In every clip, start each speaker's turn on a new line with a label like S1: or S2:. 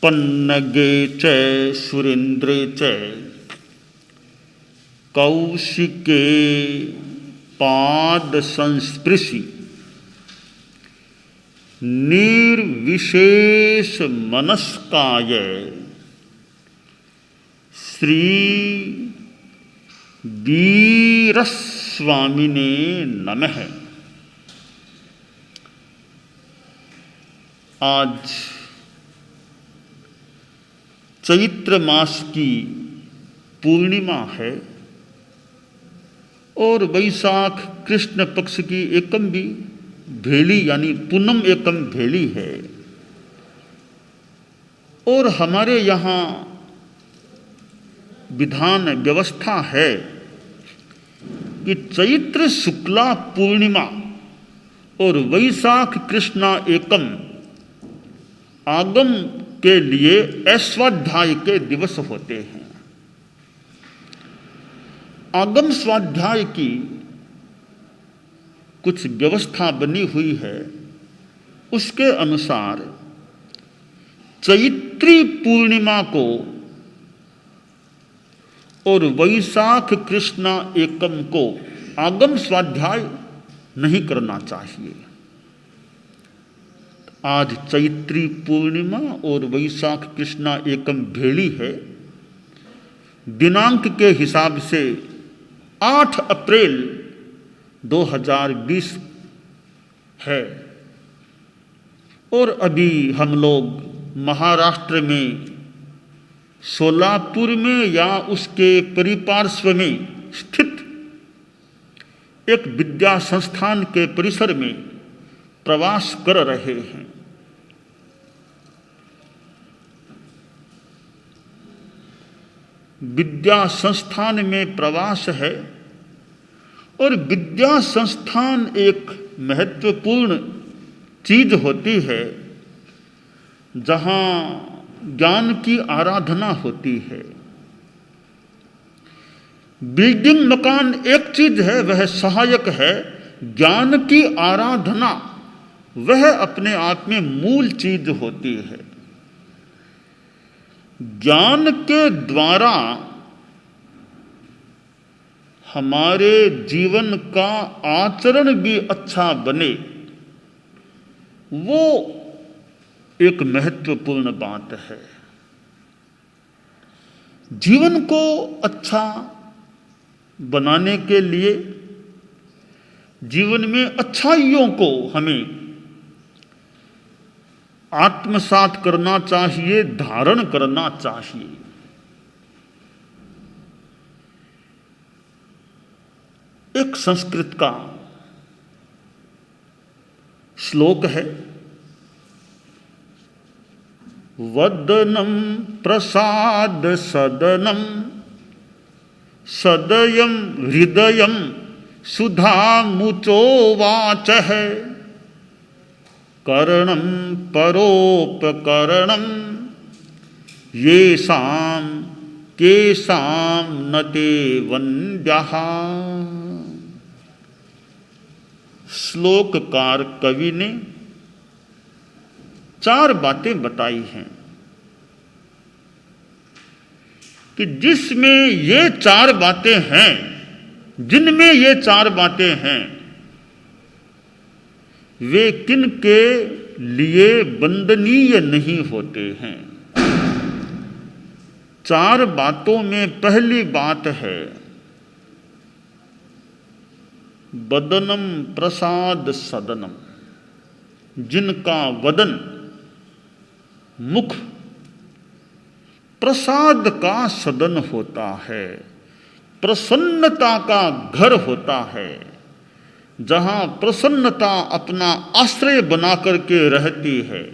S1: पन्नगे च सुरेन्द्रे च कौशिके पाद संस्पृशि निर्विशेष मनस्काय श्री वीरस्वामिने नमः। आज चैत्र मास की पूर्णिमा है और वैशाख कृष्ण पक्ष की एकम भी भेली यानी पूनम एकम भेली है। और हमारे यहाँ विधान व्यवस्था है कि चैत्र शुक्ला पूर्णिमा और वैशाख कृष्णा एकम आगम के लिए स्वाध्याय के दिवस होते हैं। आगम स्वाध्याय की कुछ व्यवस्था बनी हुई है। उसके अनुसार चैत्री पूर्णिमा को और वैशाख कृष्णा एकम को आगम स्वाध्याय नहीं करना चाहिए। आज चैत्री पूर्णिमा और वैशाख कृष्णा एकम भेली है। दिनांक के हिसाब से 8 अप्रैल 2020 है और अभी हम लोग महाराष्ट्र में सोलापुर में या उसके परिपार्श्व में स्थित एक विद्या संस्थान के परिसर में प्रवास कर रहे हैं। विद्या संस्थान में प्रवास है और विद्या संस्थान एक महत्वपूर्ण चीज होती है जहाँ ज्ञान की आराधना होती है। बिल्डिंग मकान एक चीज है, वह सहायक है। ज्ञान की आराधना वह अपने आप में मूल चीज होती है। ज्ञान के द्वारा हमारे जीवन का आचरण भी अच्छा बने, वो एक महत्वपूर्ण बात है। जीवन को अच्छा बनाने के लिए जीवन में अच्छाइयों को हमें आत्मसात करना चाहिए, धारण करना चाहिए। एक संस्कृत का श्लोक है, वदनम प्रसाद सदनम सदयम हृदयम सुधा मुचो वाचः करणम परोपकरणम येषां केषां न ते वन्द्यः। श्लोककार कवि ने 4 बातें बताई हैं कि जिसमें ये 4 बातें हैं, जिनमें ये 4 बातें हैं, वे किन के लिए वंदनीय नहीं होते हैं। 4 बातों में पहली बात है वदनम प्रसाद सदनम, जिनका वदन मुख प्रसाद का सदन होता है, प्रसन्नता का घर होता है, जहां प्रसन्नता अपना आश्रय बना करके रहती है।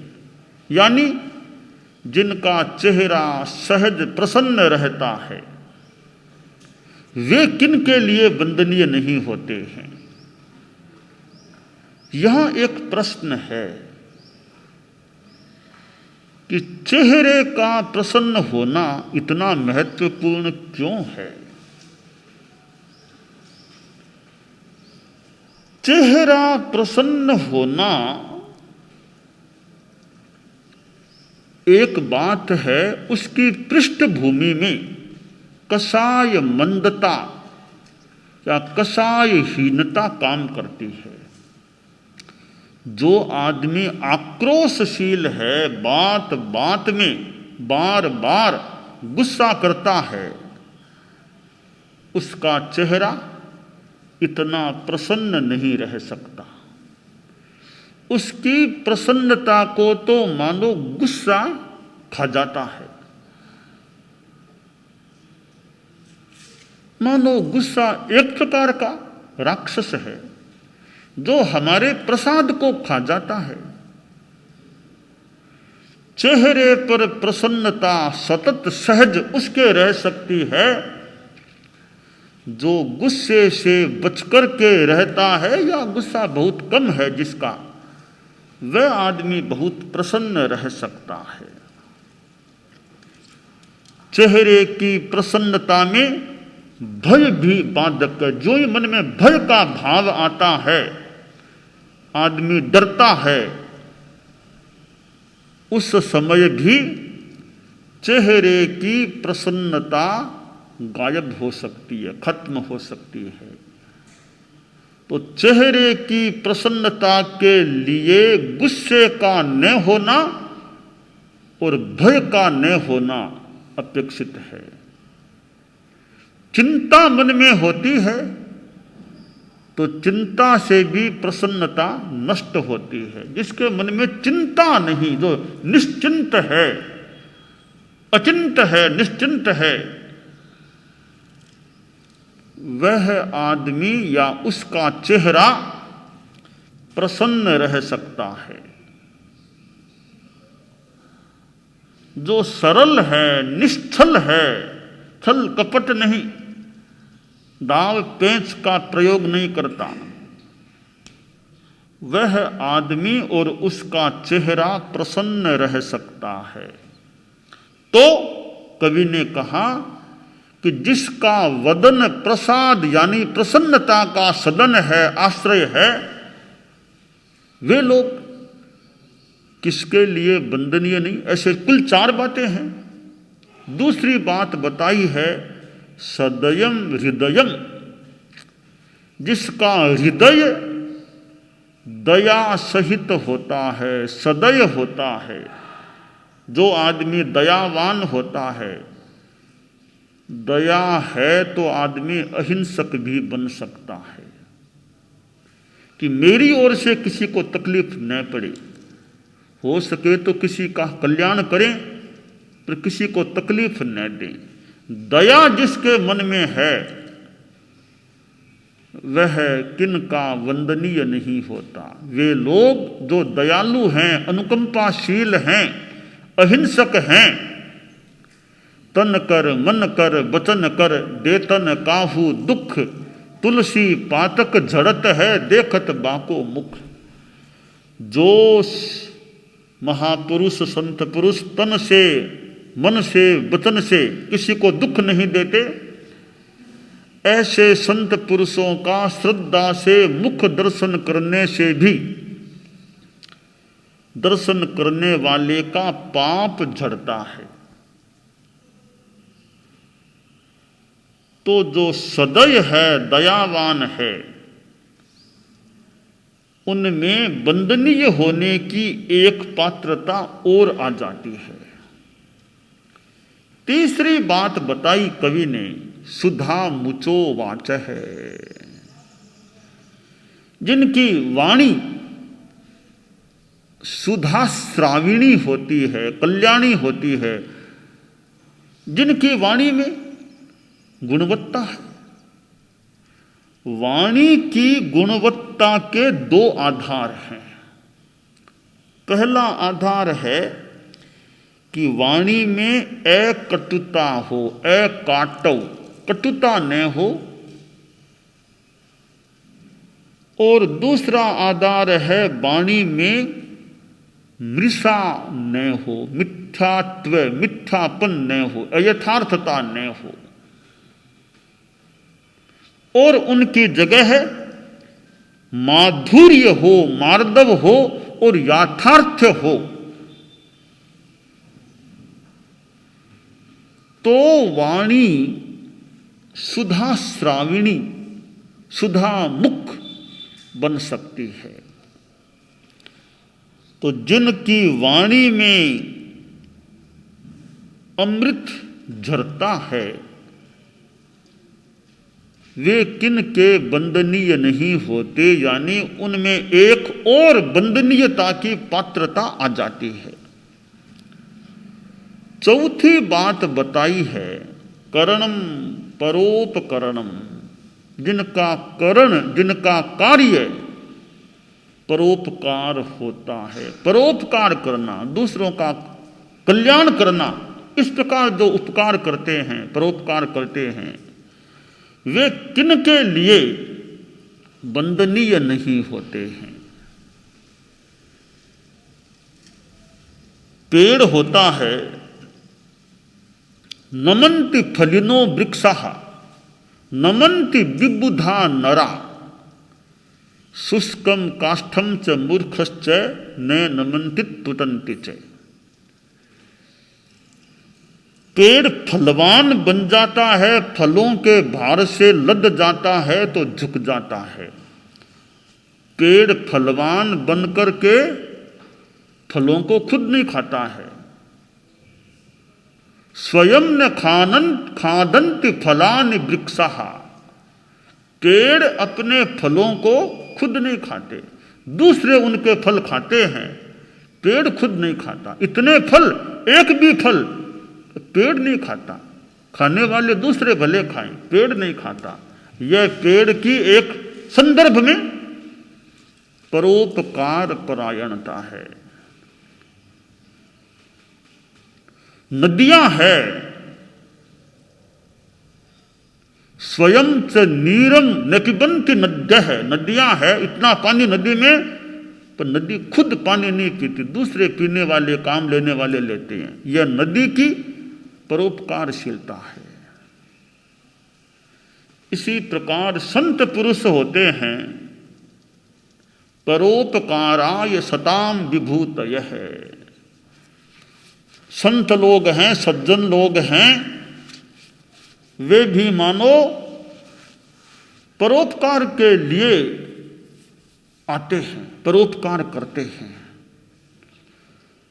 S1: यानी जिनका चेहरा सहज प्रसन्न रहता है, वे किन के लिए वंदनीय नहीं होते हैं। यहां एक प्रश्न है कि चेहरे का प्रसन्न होना इतना महत्वपूर्ण क्यों है। चेहरा प्रसन्न होना एक बात है, उसकी पृष्ठभूमि में कसाय मंदता या कसायहीनता काम करती है। जो आदमी आक्रोशशील है, बात बात में बार बार गुस्सा करता है, उसका चेहरा इतना प्रसन्न नहीं रह सकता। उसकी प्रसन्नता को तो मानो गुस्सा खा जाता है। मानो गुस्सा एक प्रकार का राक्षस है जो हमारे प्रसाद को खा जाता है। चेहरे पर प्रसन्नता सतत सहज उसके रह सकती है जो गुस्से से बचकर के रहता है, या गुस्सा बहुत कम है जिसका, वह आदमी बहुत प्रसन्न रह सकता है। चेहरे की प्रसन्नता में भय भी बाधक है। जो ही मन में भय का भाव आता है, आदमी डरता है, उस समय भी चेहरे की प्रसन्नता गायब हो सकती है, खत्म हो सकती है। तो चेहरे की प्रसन्नता के लिए गुस्से का न होना और भय का न होना अपेक्षित है। चिंता मन में होती है तो चिंता से भी प्रसन्नता नष्ट होती है। जिसके मन में चिंता नहीं, जो निश्चिंत है, अचिंत है, निश्चिंत है, वह आदमी या उसका चेहरा प्रसन्न रह सकता है। जो सरल है, निश्चल है, छल कपट नहीं, दाव पेंच का प्रयोग नहीं करता, वह आदमी और उसका चेहरा प्रसन्न रह सकता है। तो कवि ने कहा कि जिसका वदन प्रसाद यानी प्रसन्नता का सदन है, आश्रय है, वे लोग किसके लिए वंदनीय नहीं। ऐसे कुल 4 बातें हैं। दूसरी बात बताई है सदयम हृदयम, जिसका हृदय दया सहित होता है, सदय होता है। जो आदमी दयावान होता है, दया है तो आदमी अहिंसक भी बन सकता है कि मेरी ओर से किसी को तकलीफ न पड़े, हो सके तो किसी का कल्याण करें पर किसी को तकलीफ न दें। दया जिसके मन में है वह किनका वंदनीय नहीं होता। वे लोग जो दयालु हैं, अनुकंपाशील हैं, अहिंसक हैं, तन कर मन कर वचन कर देतन काहू दुख, तुलसी पातक झड़त है देखत बाको मुख। जो महापुरुष संत पुरुष तन से, मन से, वचन से किसी को दुख नहीं देते, ऐसे संत पुरुषों का श्रद्धा से मुख दर्शन करने से भी दर्शन करने वाले का पाप झड़ता है। तो जो सदय है, दयावान है, उनमें वंदनीय होने की एक पात्रता और आ जाती है। तीसरी बात बताई कवि ने, सुधा मुचो वाच है। जिनकी वाणी सुधा श्राविणी होती है, कल्याणी होती है, जिनकी वाणी में गुणवत्ता है। वाणी की गुणवत्ता के 2 आधार हैं। पहला आधार है कि वाणी में अकटुता हो, अकाटव, कटुता न हो। और दूसरा आधार है वाणी में मृषा न हो, मिथ्यात्व, मिथ्यापन न हो, अयथार्थता न हो। और उनकी जगह है माधुर्य हो, मार्दव हो और यथार्थ हो। तो वाणी सुधा श्राविणी, सुधा मुख बन सकती है। तो जिनकी वाणी में अमृत झरता है वे किन के बंदनीय नहीं होते, यानी उनमें एक और बंदनीयता की पात्रता आ जाती है। चौथी बात बताई है करणम परोपकरणम, जिनका करण, जिनका कार्य परोपकार होता है। परोपकार करना, दूसरों का कल्याण करना, इस प्रकार जो उपकार करते हैं, परोपकार करते हैं, वे किन के लिए वंदनीय नहीं होते हैं। पेड़ होता है नमन्ति फलिनो वृक्षः नमन्ति विबुधा नरा शुष्कम काष्ठम च मूर्खश्च न नमन्ति तुटन्ति च। पेड़ फलवान बन जाता है, फलों के भार से लद जाता है तो झुक जाता है। पेड़ फलवान बनकर के फलों को खुद नहीं खाता है। स्वयं न खादन्ति फलानि वृक्षः, पेड़ अपने फलों को खुद नहीं खाते, दूसरे उनके फल खाते हैं, पेड़ खुद नहीं खाता। इतने फल, एक भी फल पेड़ नहीं खाता, खाने वाले दूसरे भले खाएं, पेड़ नहीं खाता। यह पेड़ की एक संदर्भ में परोपकार परायणता है। नदियां है स्वयं च नीरम न पिबन्ति नद्यः, नदियां है, इतना पानी नदी में, पर नदी खुद पानी नहीं पीती, दूसरे पीने वाले, काम लेने वाले लेते हैं। यह नदी की परोपकारशीलता है। इसी प्रकार संत पुरुष होते हैं परोपकाराय सताम विभूतयः। संत लोग हैं, सज्जन लोग हैं, वे भी मानो परोपकार के लिए आते हैं, परोपकार करते हैं।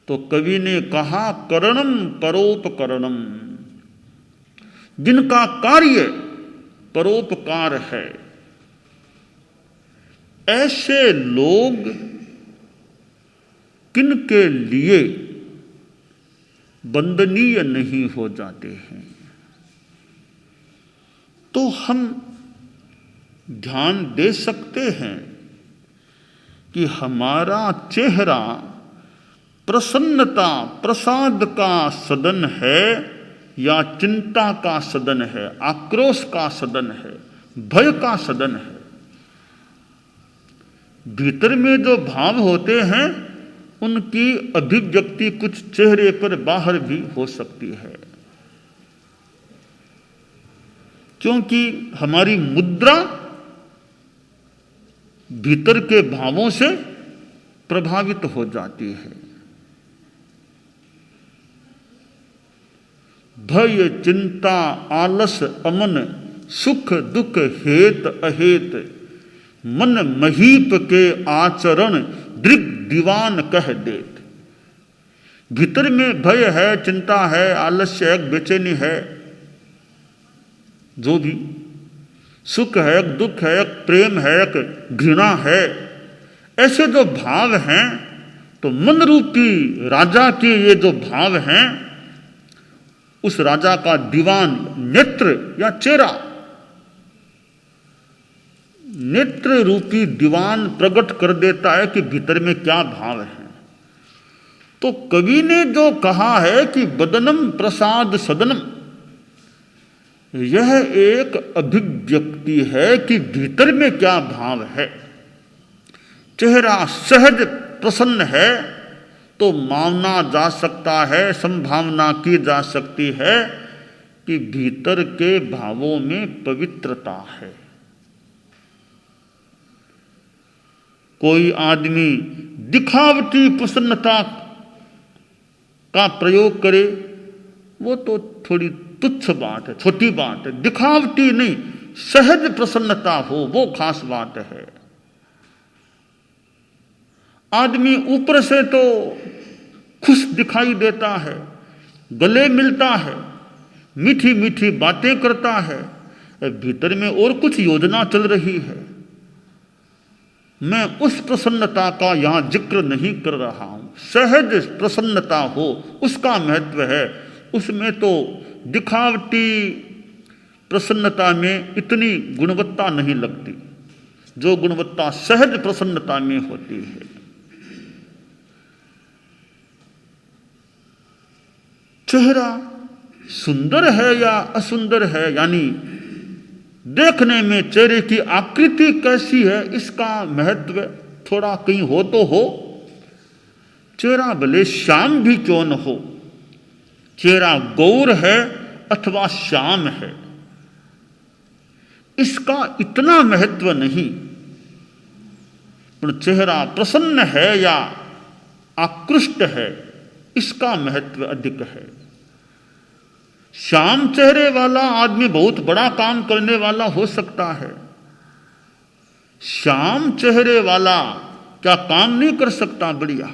S1: तो कवि ने कहा करणम परोपकरणम, जिनका कार्य परोपकार है, ऐसे लोग किन के लिए वंदनीय नहीं हो जाते हैं। तो हम ध्यान दे सकते हैं कि हमारा चेहरा प्रसन्नता, प्रसाद का सदन है या चिंता का सदन है, आक्रोश का सदन है, भय का सदन है। भीतर में जो भाव होते हैं उनकी अभिव्यक्ति कुछ चेहरे पर बाहर भी हो सकती है, क्योंकि हमारी मुद्रा भीतर के भावों से प्रभावित हो जाती है। भय, चिंता, आलस, अमन, सुख दुख, हेत अहेत, मन महीप के आचरण दृग दीवान कह देत। भीतर में भय है, चिंता है, आलस्य है, बेचैनी है, जो भी सुख है, एक दुख है, एक प्रेम है, एक घृणा है, ऐसे जो भाव हैं, तो मन रूपी राजा के ये जो भाव हैं, उस राजा का दीवान नेत्र या चेहरा, नेत्र रूपी दीवान प्रकट कर देता है कि भीतर में क्या भाव है। तो कवि ने जो कहा है कि बदनम प्रसाद सदनम, यह एक अभिव्यक्ति है कि भीतर में क्या भाव है। चेहरा सहज प्रसन्न है तो माना जा सकता है, संभावना की जा सकती है कि भीतर के भावों में पवित्रता है। कोई आदमी दिखावटी प्रसन्नता का प्रयोग करे, वो तो थोड़ी तुच्छ बात है, छोटी बात है, दिखावटी नहीं, सहज प्रसन्नता हो वो खास बात है। आदमी ऊपर से तो खुश दिखाई देता है, गले मिलता है, मीठी मीठी बातें करता है, भीतर में और कुछ योजना चल रही है। मैं उस प्रसन्नता का यहां जिक्र नहीं कर रहा हूं। सहज प्रसन्नता हो उसका महत्व है। उसमें तो दिखावटी प्रसन्नता में इतनी गुणवत्ता नहीं लगती जो गुणवत्ता सहज प्रसन्नता में होती है। चेहरा सुंदर है या असुंदर है, यानी देखने में चेहरे की आकृति कैसी है, इसका महत्व थोड़ा कहीं हो तो हो। चेहरा भले श्याम भी क्यों न हो, चेहरा गौर है अथवा श्याम है, इसका इतना महत्व नहीं। पर चेहरा प्रसन्न है या आकृष्ट है, इसका महत्व अधिक है। श्याम चेहरे वाला आदमी बहुत बड़ा काम करने वाला हो सकता है। श्याम चेहरे वाला क्या काम नहीं कर सकता बढ़िया?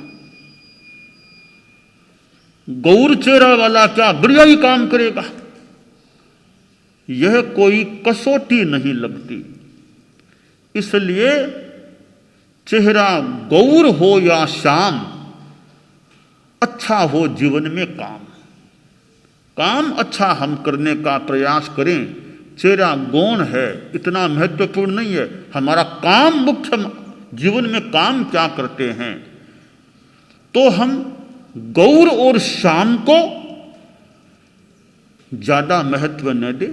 S1: गौर चेहरा वाला क्या बढ़िया ही काम करेगा? यह कोई कसौटी नहीं लगती। इसलिए चेहरा गौर हो या श्याम, अच्छा हो जीवन में काम अच्छा हम करने का प्रयास करें। चेहरा गौण है इतना महत्वपूर्ण नहीं है, हमारा काम मुख्य, जीवन में काम क्या करते हैं। तो हम गौर और श्याम को ज्यादा महत्व न दे,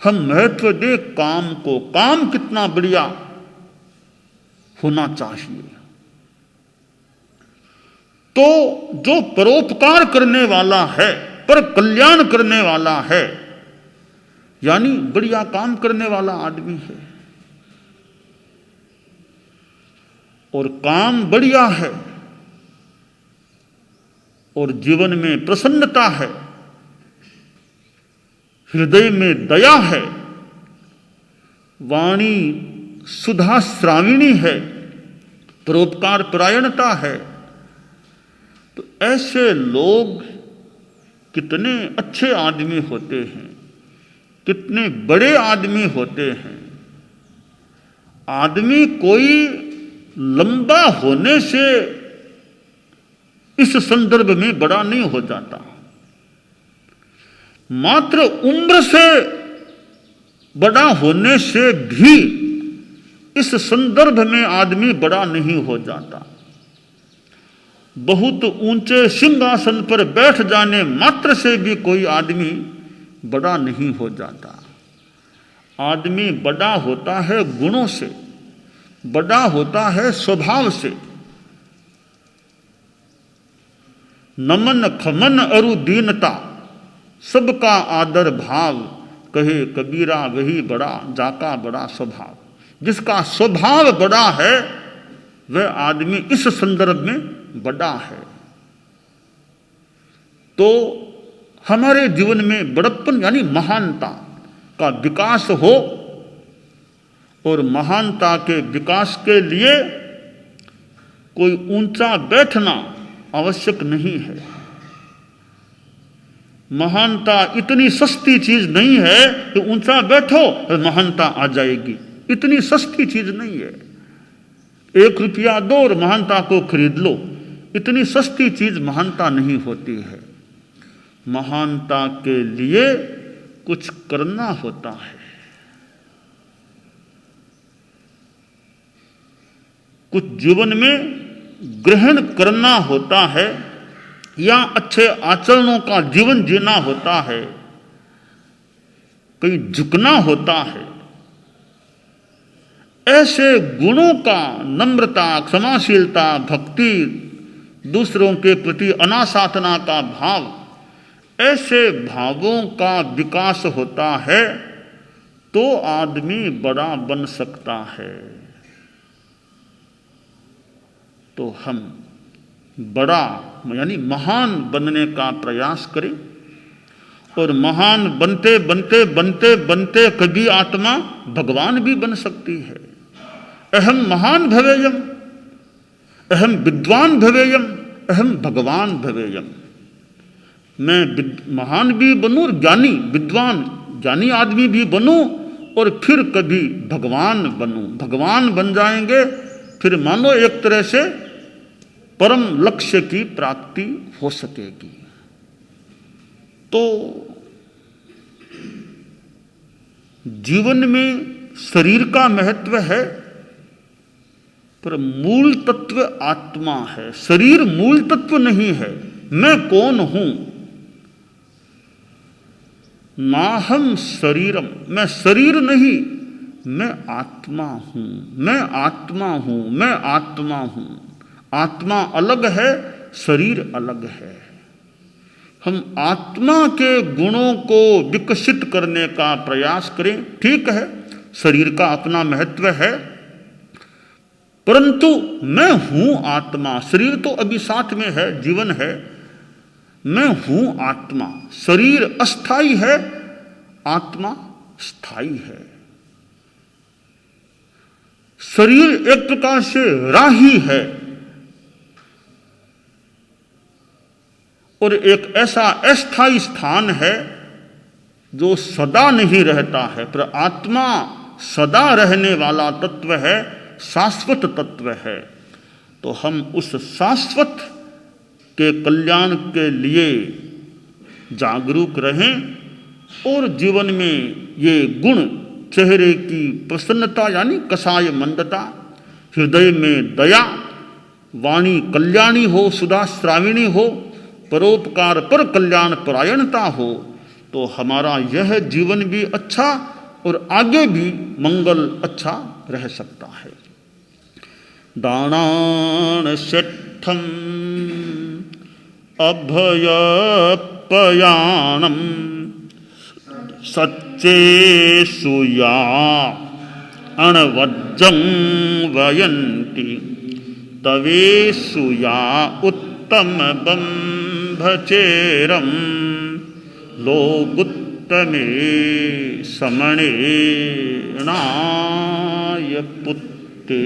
S1: हम महत्व दे काम को। काम कितना बढ़िया होना चाहिए। तो जो परोपकार करने वाला है, पर कल्याण करने वाला है, यानी बढ़िया काम करने वाला आदमी है, और काम बढ़िया है और जीवन में प्रसन्नता है, हृदय में दया है, वाणी सुधा श्राविणी है, परोपकार परायणता है, तो ऐसे लोग कितने अच्छे आदमी होते हैं, कितने बड़े आदमी होते हैं। आदमी कोई लंबा होने से इस संदर्भ में बड़ा नहीं हो जाता, मात्र उम्र से बड़ा होने से भी इस संदर्भ में आदमी बड़ा नहीं हो जाता। बहुत ऊंचे सिंहासन पर बैठ जाने मात्र से भी कोई आदमी बड़ा नहीं हो जाता। आदमी बड़ा होता है गुणों से, बड़ा होता है स्वभाव से। नमन खमन अरु दीनता, सबका आदर भाव, कहे कबीरा वही बड़ा जाका बड़ा स्वभाव। जिसका स्वभाव बड़ा है वह आदमी इस संदर्भ में बड़ा है। तो हमारे जीवन में बड़प्पन यानी महानता का विकास हो, और महानता के विकास के लिए कोई ऊंचा बैठना आवश्यक नहीं है। महानता इतनी सस्ती चीज नहीं है कि ऊंचा बैठो और महानता आ जाएगी, इतनी सस्ती चीज नहीं है। 1 रुपया दो और महानता को खरीद लो, इतनी सस्ती चीज महानता नहीं होती है। महानता के लिए कुछ करना होता है, कुछ जीवन में ग्रहण करना होता है, या अच्छे आचरणों का जीवन जीना होता है, कहीं झुकना होता है। ऐसे गुणों का, नम्रता, क्षमाशीलता, भक्ति, दूसरों के प्रति अनासाधना का भाव, ऐसे भावों का विकास होता है तो आदमी बड़ा बन सकता है। तो हम बड़ा यानी महान बनने का प्रयास करें। और महान बनते बनते बनते बनते कभी आत्मा भगवान भी बन सकती है। अहम महान भवेयम, अहम विद्वान भवेयम, अहम भगवान भवेयम। मैं महान भी बनूं और ज्ञानी विद्वान ज्ञानी आदमी भी बनूं और फिर कभी भगवान बनूं। भगवान बन जाएंगे फिर मानो एक तरह से परम लक्ष्य की प्राप्ति हो सकेगी। तो जीवन में शरीर का महत्व है, पर मूल तत्व आत्मा है। शरीर मूल तत्व नहीं है। मैं कौन हूं? नाहम शरीरम, मैं शरीर नहीं, मैं आत्मा हूं, मैं आत्मा हूं, मैं आत्मा हूं। आत्मा अलग है, शरीर अलग है। हम आत्मा के गुणों को विकसित करने का प्रयास करें। ठीक है, शरीर का अपना महत्व है, परंतु मैं हूं आत्मा। शरीर तो अभी साथ में है, जीवन है। मैं हूं आत्मा। शरीर अस्थाई है, आत्मा स्थाई है। शरीर एक प्रकार से राही है और एक ऐसा अस्थाई स्थान है जो सदा नहीं रहता है, पर आत्मा सदा रहने वाला तत्व है, शाश्वत तत्व है। तो हम उस शाश्वत के कल्याण के लिए जागरूक रहें और जीवन में ये गुण, चेहरे की प्रसन्नता यानी कसाय मंदता, हृदय में दया, वाणी कल्याणी हो, सुधा श्राविणी हो, परोपकार पर कल्याण परायणता हो, तो हमारा यह जीवन भी अच्छा और आगे भी मंगल अच्छा रह सकता है। दानान सेठम अभयपयाणम सच्चेषु या अणवज्जं वयन्ति तवेषु या उत्तमबम्भचेरं लोगुत्तमे समणेनाय पुत्ते।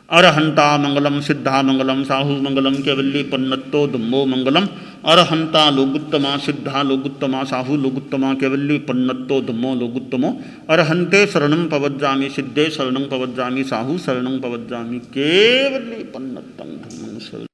S1: अरहंता मंगलम सिद्धा मंगलम साहु मंगलम केवल्ली पन्नत्तो धम्मो मंगलम। अरहंता लोगुत्तमा सिद्धा लोगुत्तमा साहु लोगुत्तमा केवल्ली पन्नत्तो धम्मो लोगुत्तमो। अरहंते शरणं पवज्जामि सिद्धे शरणं पवज्जामि साहु शरणं पवज्जामि केवल्ली पन्नत्तं धम्मं शरणं।